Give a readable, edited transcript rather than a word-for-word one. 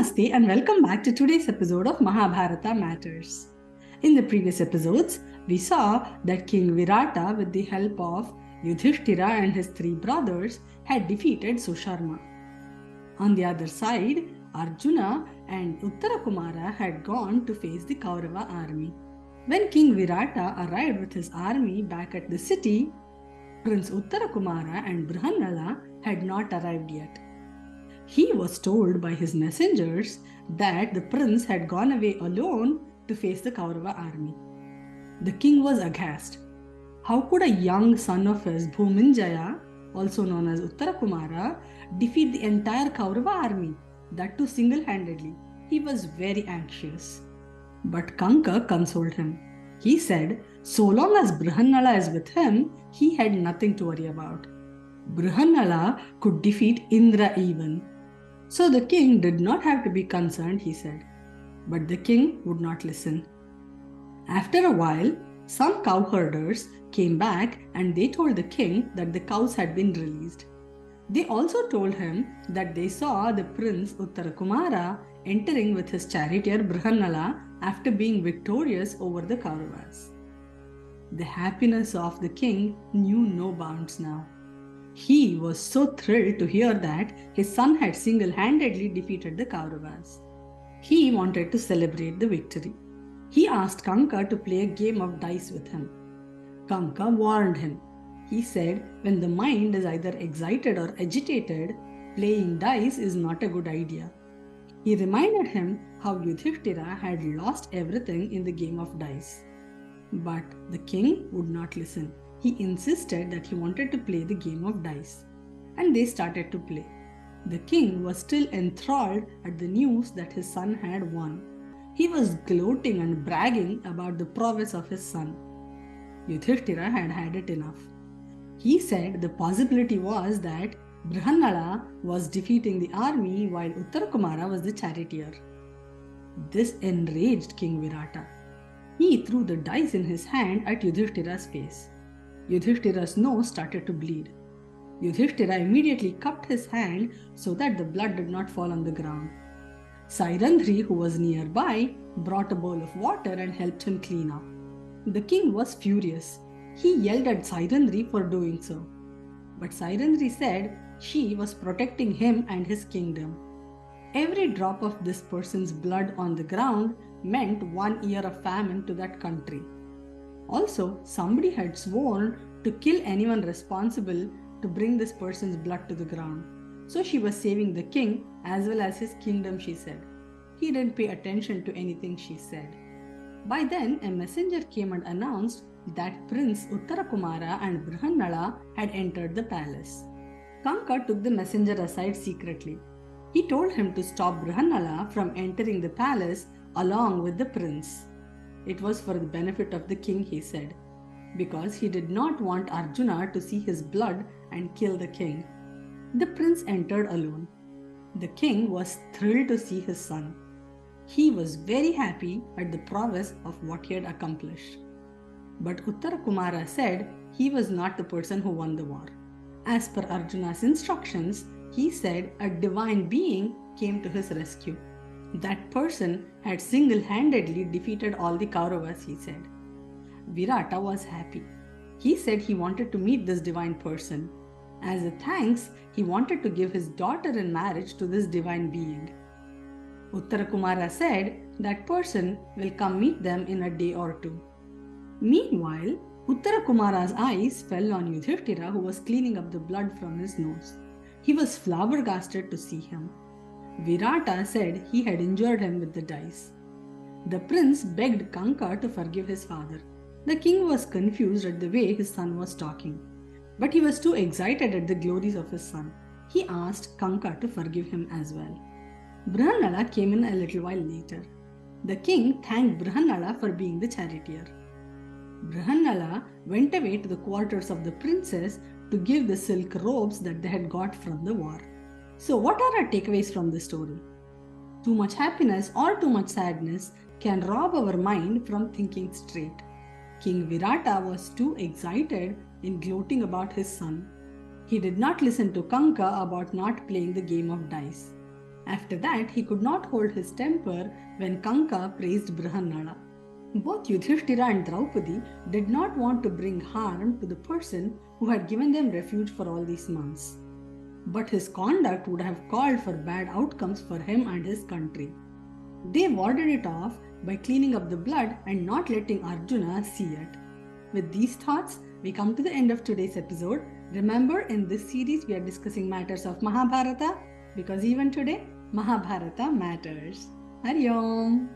Namaste and welcome back to today's episode of Mahabharata Matters. In the previous episodes, we saw that King Virata, with the help of Yudhiṣṭhira and his three brothers, had defeated Susharma. On the other side, Arjuna and Uttarakumara had gone to face the Kaurava army. When King Virata arrived with his army back at the city, Prince Uttarakumara and Brihannala had not arrived yet. He was told by his messengers that the prince had gone away alone to face the Kaurava army. The king was aghast. How could a young son of his, Bhuminjaya, also known as Uttarakumara, defeat the entire Kaurava army, that too single-handedly? He was very anxious. But Kanka consoled him. He said, so long as Brihannala is with him, he had nothing to worry about. Brihannala could defeat Indra even. So the king did not have to be concerned, he said. But the king would not listen. After a while, some cowherders came back and they told the king that the cows had been released. They also told him that they saw the prince Uttarakumara entering with his charioteer Brihannala after being victorious over the Kauravas. The happiness of the king knew no bounds now. He was so thrilled to hear that his son had single-handedly defeated the Kauravas. He wanted to celebrate the victory. He asked Kanka to play a game of dice with him. Kanka warned him. He said, when the mind is either excited or agitated, playing dice is not a good idea. He reminded him how Yudhiṣṭhira had lost everything in the game of dice. But the king would not listen. He insisted that he wanted to play the game of dice. And they started to play. The king was still enthralled at the news that his son had won. He was gloating and bragging about the prowess of his son. Yudhiṣṭhira had had it enough. He said the possibility was that Brihannala was defeating the army while Uttarakumara was the charioteer. This enraged King Virata. He threw the dice in his hand at Yudhiṣṭhira's face. Yudhiṣṭhira's nose started to bleed. Yudhiṣṭhira immediately cupped his hand so that the blood did not fall on the ground. Sairandri, who was nearby, brought a bowl of water and helped him clean up. The king was furious. He yelled at Sairandri for doing so. But Sairandri said she was protecting him and his kingdom. Every drop of this person's blood on the ground meant 1 year of famine to that country. Also, somebody had sworn to kill anyone responsible to bring this person's blood to the ground. So she was saving the king as well as his kingdom, she said. He didn't pay attention to anything she said. By then, a messenger came and announced that Prince Uttarakumara and Brihannala had entered the palace. Kanka took the messenger aside secretly. He told him to stop Brihannala from entering the palace along with the prince. It was for the benefit of the king, he said, because he did not want Arjuna to see his blood and kill the king. The prince entered alone. The king was thrilled to see his son. He was very happy at the prowess of what he had accomplished. But Uttarakumara said he was not the person who won the war. As per Arjuna's instructions, he said a divine being came to his rescue. That person had single-handedly defeated all the Kauravas, he said. Virata was happy. He said he wanted to meet this divine person. As a thanks, he wanted to give his daughter in marriage to this divine being. Uttarakumara said that person will come meet them in a day or two. Meanwhile, Uttarakumara's eyes fell on Yudhiṣṭhira, who was cleaning up the blood from his nose. He was flabbergasted to see him. Virata said he had injured him with the dice. The prince begged Kanka to forgive his father. The king was confused at the way his son was talking, but he was too excited at the glories of his son. He asked Kanka to forgive him as well. Brihannala came in a little while later. The king thanked Brihannala for being the charioteer. Brihannala went away to the quarters of the princess to give the silk robes that they had got from the war. So what are our takeaways from this story? Too much happiness or too much sadness can rob our mind from thinking straight. King Virata was too excited in gloating about his son. He did not listen to Kanka about not playing the game of dice. After that, he could not hold his temper when Kanka praised Brihannala. Both Yudhiṣṭhira and Draupadi did not want to bring harm to the person who had given them refuge for all these months. But his conduct would have called for bad outcomes for him and his country. They warded it off by cleaning up the blood and not letting Arjuna see it. With these thoughts, we come to the end of today's episode. Remember, in this series, we are discussing matters of Mahabharata because even today, Mahabharata matters. Hari Om.